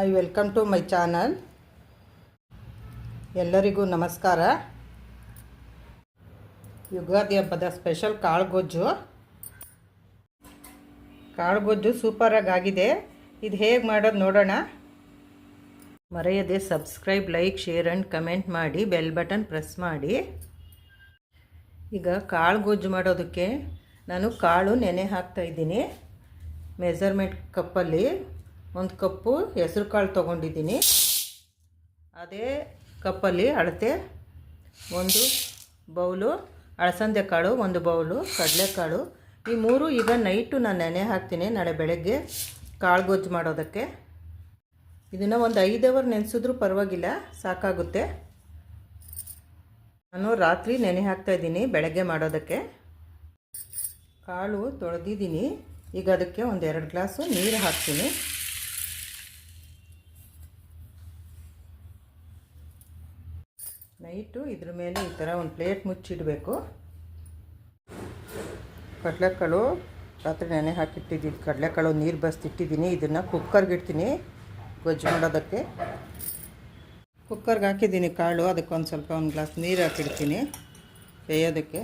I welcome to my channel. ಎಲ್ಲರಿಗೂ ನಮಸ್ಕಾರ. ಯುಗಾದಿ ಹಬ್ಬದ ಸ್ಪೆಷಲ್ ಕಾಳುಗೊಜ್ಜು ಸೂಪರಾಗಿ ಆಗಿದೆ. ಇದು ಹೇಗೆ ಮಾಡೋದು ನೋಡೋಣ. ಮರೆಯದೆ subscribe, like, share and comment ಮಾಡಿ, ಬೆಲ್ ಬಟನ್ ಪ್ರೆಸ್ ಮಾಡಿ. ಈಗ ಕಾಳುಗೊಜ್ಜು ಮಾಡೋದಕ್ಕೆ ನಾನು ಕಾಳು ನೆನೆ ಹಾಕ್ತಾಯಿದ್ದೀನಿ. ಮೆಜರ್ಮೆಂಟ್ ಕಪ್ಪಲ್ಲಿ 1 ಕಪ್ಪು ಹೆಸರು ಕಾಳು ತೊಗೊಂಡಿದ್ದೀನಿ. ಅದೇ ಕಪ್ಪಲ್ಲಿ ಅಳತೆ 1 ಬೌಲು ಅಳಸಂದೆ ಕಾಳು, 1 ಬೌಲು ಕಡಲೆಕಾಳು. ಈ 3 ಈಗ ನೈಟು ನಾನು ನೆನೆ ಹಾಕ್ತೀನಿ, ನಾಳೆ ಬೆಳಗ್ಗೆ ಕಾಳುಗೊಜ್ಜು ಮಾಡೋದಕ್ಕೆ. ಇದನ್ನು ಒಂದು 5 ಅವರ್ ನೆನೆಸಿದ್ರೂ ಪರವಾಗಿಲ್ಲ, ಸಾಕಾಗುತ್ತೆ. ನಾನು ರಾತ್ರಿ ನೆನೆ ಹಾಕ್ತಾಯಿದ್ದೀನಿ ಬೆಳಗ್ಗೆ ಮಾಡೋದಕ್ಕೆ. ಕಾಳು ತೊಳೆದಿದ್ದೀನಿ. ಈಗ ಅದಕ್ಕೆ 1-2 ಗ್ಲಾಸು ನೀರು ಹಾಕ್ತೀನಿ. ನೈಟು ಇದ್ರ ಮೇಲೆ ಈ ಥರ ಒಂದು ಪ್ಲೇಟ್ ಮುಚ್ಚಿಡಬೇಕು. ಕಡಲೆಕಾಳು ರಾತ್ರಿ ನೆನೆ ಹಾಕಿಟ್ಟಿದ್ದೀನಿ. ಕಡಲೆಕಾಳು ನೀರು ಬಸ್ತಿಟ್ಟಿದ್ದೀನಿ. ಇದನ್ನು ಕುಕ್ಕರ್ಗೆ ಇಡ್ತೀನಿ ಗೊಜ್ಜು ಮಾಡೋದಕ್ಕೆ. ಕುಕ್ಕರ್ಗೆ ಹಾಕಿದ್ದೀನಿ ಕಾಳು. ಅದಕ್ಕೊಂದು ಸ್ವಲ್ಪ 1 ಗ್ಲಾಸ್ ನೀರು ಹಾಕಿಡ್ತೀನಿ ಬೇಯೋದಕ್ಕೆ.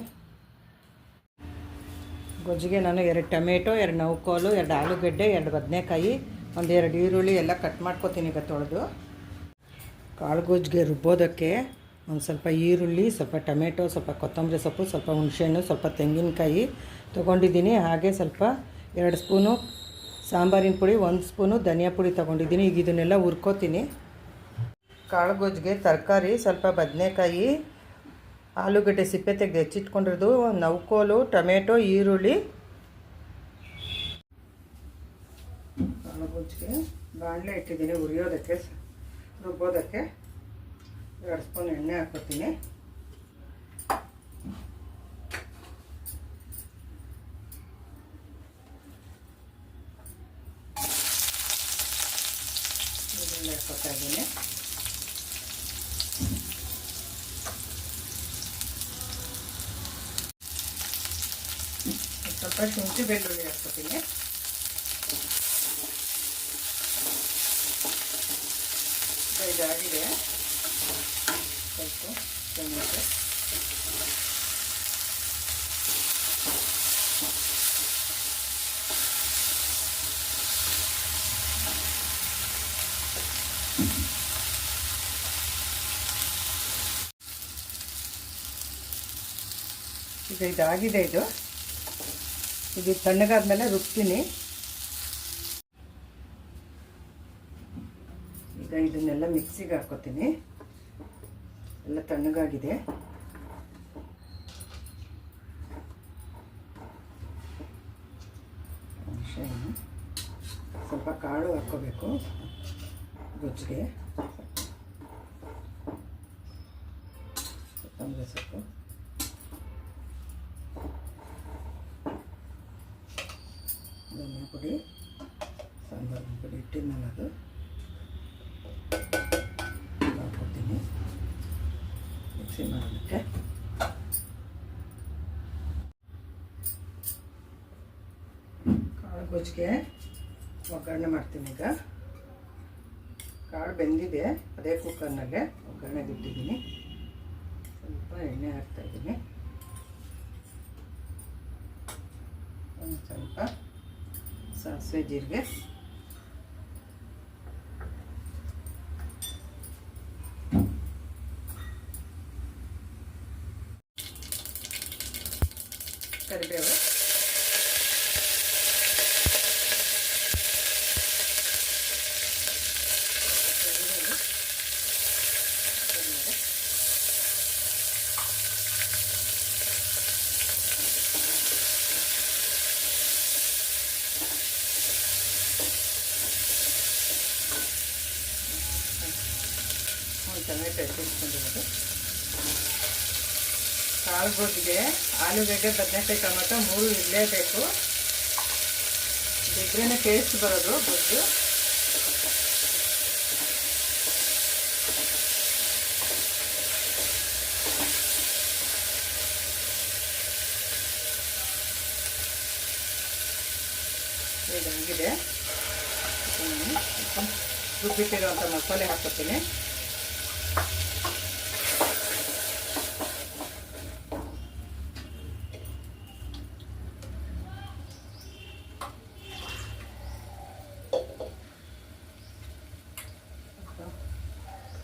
ಗೊಜ್ಜಿಗೆ ನಾನು 2 ಟೊಮೆಟೊ, 2 ನೌಕೋಲು, 2 ಆಲೂಗಡ್ಡೆ, 2 ಬದನೆಕಾಯಿ, 1-2 ಈರುಳ್ಳಿ ಎಲ್ಲ ಕಟ್ ಮಾಡ್ಕೊತೀನಿ ಈಗ ತೊಳೆದು. ಕಾಳು ಗೊಜ್ಜಿಗೆ ರುಬ್ಬೋದಕ್ಕೆ ಒಂದು ಸ್ವಲ್ಪ ಈರುಳ್ಳಿ, ಸ್ವಲ್ಪ ಟೊಮೆಟೊ, ಸ್ವಲ್ಪ ಕೊತ್ತಂಬರಿ ಸೊಪ್ಪು, ಸ್ವಲ್ಪ ಹುಣಸೆಹಣ್ಣು, ಸ್ವಲ್ಪ ತೆಂಗಿನಕಾಯಿ ತೊಗೊಂಡಿದ್ದೀನಿ. ಹಾಗೆ ಸ್ವಲ್ಪ 2 ಸ್ಪೂನು ಸಾಂಬಾರಿನ ಪುಡಿ, 1 ಸ್ಪೂನು ಧನಿಯಾ ಪುಡಿ ತೊಗೊಂಡಿದ್ದೀನಿ. ಈಗ ಇದನ್ನೆಲ್ಲ ಹುರ್ಕೋತೀನಿ. ಕಾಳು ಗೊಜ್ಜಿಗೆ ತರಕಾರಿ ಸ್ವಲ್ಪ ಬದನೆಕಾಯಿ, ಆಲೂಗಡ್ಡೆ ಸಿಪ್ಪೆ ತೆಗೆದು ಹೆಚ್ಚಿಟ್ಕೊಂಡಿರೋದು, ನೌಕೋಲು, ಟೊಮೆಟೊ, ಈರುಳ್ಳಿ. ಕಾಳು ಗೊಜ್ಜಿಗೆ ಬಾಣಲೆ ಇಟ್ಟಿದ್ದೀನಿ ಹುರಿಯೋದಕ್ಕೆ, ರುಬ್ಬೋದಕ್ಕೆ. 2 ಸ್ಪೂನ್ ಎಣ್ಣೆ ಹಾಕ್ಕೊತೀನಿ. ಈರುಳ್ಳಿ ಹಾಕ್ಕೊತಾ ಇದ್ದೀನಿ. ಸ್ವಲ್ಪ ಶುಂಠಿ ಬೆಳ್ಳುಳ್ಳಿ ಹಾಕ್ಕೊತೀನಿ. ಇದಾಗಿದೆ. ಸ್ವಲ್ಪ ಟೊಮೆಟೊ, ಈಗ ಇದಾಗಿದೆ. ಇದು ತಣ್ಣಗಾದ್ಮೇಲೆ ರುಬ್ತೀನಿ. ಈಗ ಇದನ್ನೆಲ್ಲ ಮಿಕ್ಸಿಗೆ ಹಾಕ್ಕೊತೀನಿ. ಎಲ್ಲ ತಣ್ಣಗಾಗಿದೆ. ಸ್ವಲ್ಪ ಕಾಳು ಹಾಕ್ಕೋಬೇಕು ಗೊಜ್ಜಿಗೆ. ಕೊತ್ತಂಬರಿ ಸೊಪ್ಪು, ಧನಿಯಾ ಪುಡಿ, ಸಾಂಬಾರಿನ ಪುಡಿ ಇಟ್ಟಿದ್ನಲ್ಲ ಅದು ಹಾಕ್ಕೊತೀನಿ ಮಿಕ್ಸಿ ಮಾಡೋದಕ್ಕೆ. ಕಾಳು ಗೊಜ್ಜಿಗೆ ಒಗ್ಗರಣೆ ಮಾಡ್ತೀನಿ. ಈಗ ಕಾಳು ಬೆಂದಿದೆ, ಅದೇ ಕುಕ್ಕರ್ನಲ್ಲೇ ಒಗ್ಗರಣೆಗೆ ಇಟ್ಟಿದ್ದೀನಿ. ಸ್ವಲ್ಪ ಎಣ್ಣೆ ಹಾಕ್ತಾಯಿದ್ದೀನಿ. ಒಂದು ಸ್ವಲ್ಪ ಸಾಸಿವೆ, ಜೀರಿಗೆ, ಕರಿಬೇವು, ಟೊಮೆಟೊ ಹೆಚ್ಚಿಟ್ಕೊಂಡಿರೋದು. ಕಾಳು ಗೊಜ್ಜಿಗೆ ಆಲೂಗಡ್ಡೆ, ಬದನೆಕಾಯಿ, ಟೊಮೆಟೊ 3 ಇರಲೇಬೇಕು. ಇದ್ರೇ ಟೇಸ್ಟ್ ಬರೋದು ಗೊಜ್ಜು. ಇದಾಗಿದೆ. ರುಬ್ಬಿಟ್ಟಿರೋಂಥ ಮಸಾಲೆ ಹಾಕ್ಕೊತೀನಿ.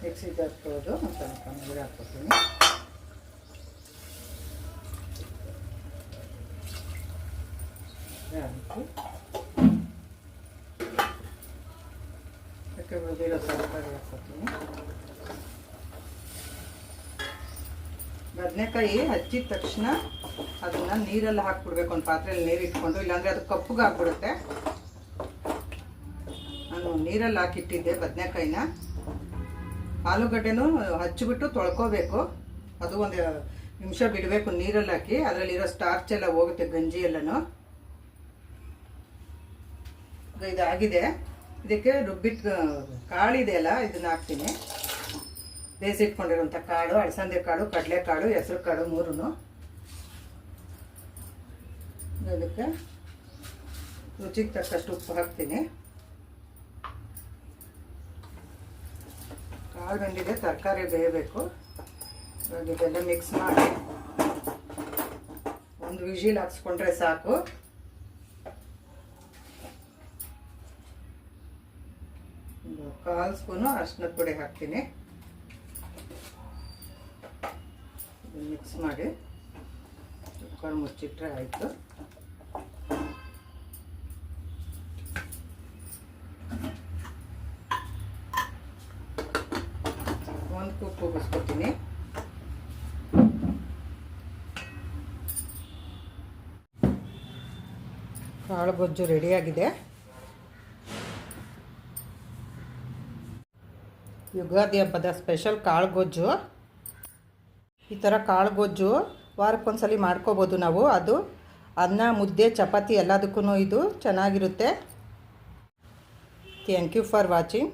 ಮಿಕ್ಸಿಗೆ ಹಾಕ್ಕೊಳ್ಳೋದು ಒಂದು ಸ್ವಲ್ಪ ನೀರು ಹಾಕ್ಕೊತೀನಿ. ಅದಕ್ಕೆ ಉಳಿದಿರೋ ತರಕಾರಿ ಹಾಕ್ಕೊತೀನಿ. ಬದನೆಕಾಯಿ ಹಚ್ಚಿದ ತಕ್ಷಣ ಅದನ್ನು ನೀರಲ್ಲಿ ಹಾಕ್ಬಿಡ್ಬೇಕು. ಒಂದು ಪಾತ್ರೆಯಲ್ಲಿ ನೀರು ಇಟ್ಕೊಂಡು, ಇಲ್ಲಾಂದರೆ ಅದು ಕಪ್ಪಗೆ ಹಾಕ್ಬಿಡುತ್ತೆ. ನಾನು ನೀರಲ್ಲಿ ಹಾಕಿಟ್ಟಿದ್ದೆ ಬದನೆಕಾಯಿನ. ಆಲೂಗಡ್ಡೆನೂ ಹಚ್ಚಿಬಿಟ್ಟು ತೊಳ್ಕೋಬೇಕು. ಅದು ಒಂದು ನಿಮಿಷ ಬಿಡಬೇಕು ನೀರಲ್ಲಿ ಹಾಕಿ. ಅದರಲ್ಲಿರೋ ಸ್ಟಾರ್ಚ್ ಎಲ್ಲ ಹೋಗುತ್ತೆ, ಗಂಜಿ ಎಲ್ಲನೂ. ಇದಾಗಿದೆ. ಇದಕ್ಕೆ ರುಬ್ಬಿಟ್ಟು ಕಾಳಿದೆಯಲ್ಲ, ಇದನ್ನು ಹಾಕ್ತೀನಿ. ಬೇಯಿಸಿಟ್ಕೊಂಡಿರೋಂಥ ಕಾಳು, ಅಲಸಂದೆ ಕಾಳು, ಕಡಲೆಕಾಳು, ಹೆಸರು ಕಾಳು ಮೂರೂ. ಇದಕ್ಕೆ ರುಚಿಗೆ ತಕ್ಕಷ್ಟು ಉಪ್ಪು ಹಾಕ್ತೀನಿ. ಕಾಳು ಬೆಂದಿದೆ, ತರಕಾರಿ ಬೇಯಬೇಕು. ಇವಾಗ ಇದೆಲ್ಲ ಮಿಕ್ಸ್ ಮಾಡಿ ಒಂದು ವಿಜಿಲ್ ಹಾಕ್ಸ್ಕೊಂಡ್ರೆ ಸಾಕು. ಒಂದು 1/4 ಸ್ಪೂನು ಅರಿಶಿನದ ಪುಡಿ ಹಾಕ್ತೀನಿ. ಮಿಕ್ಸ್ ಮಾಡಿ ಕುಕ್ಕರ್ ಮುಚ್ಚಿಟ್ರೆ ಆಯಿತು. ಒಂದು ಕುಕ್ಕು ಕೂಗಿಸ್ಕೊತೀನಿ. ಕಾಳು ಗೊಜ್ಜು ರೆಡಿಯಾಗಿದೆ. ಯುಗಾದಿ ಹಬ್ಬದ ಸ್ಪೆಷಲ್ ಕಾಳು ಗೊಜ್ಜು. ಈ ಥರ ಕಾಳು ಗೊಜ್ಜು ವಾರಕ್ಕೊಂದ್ಸಲಿ ಮಾಡ್ಕೋಬೋದು ನಾವು. ಅದು ಅನ್ನ, ಮುದ್ದೆ, ಚಪಾತಿ ಎಲ್ಲದಕ್ಕೂ ಇದು ಚೆನ್ನಾಗಿರುತ್ತೆ. Thank you for watching.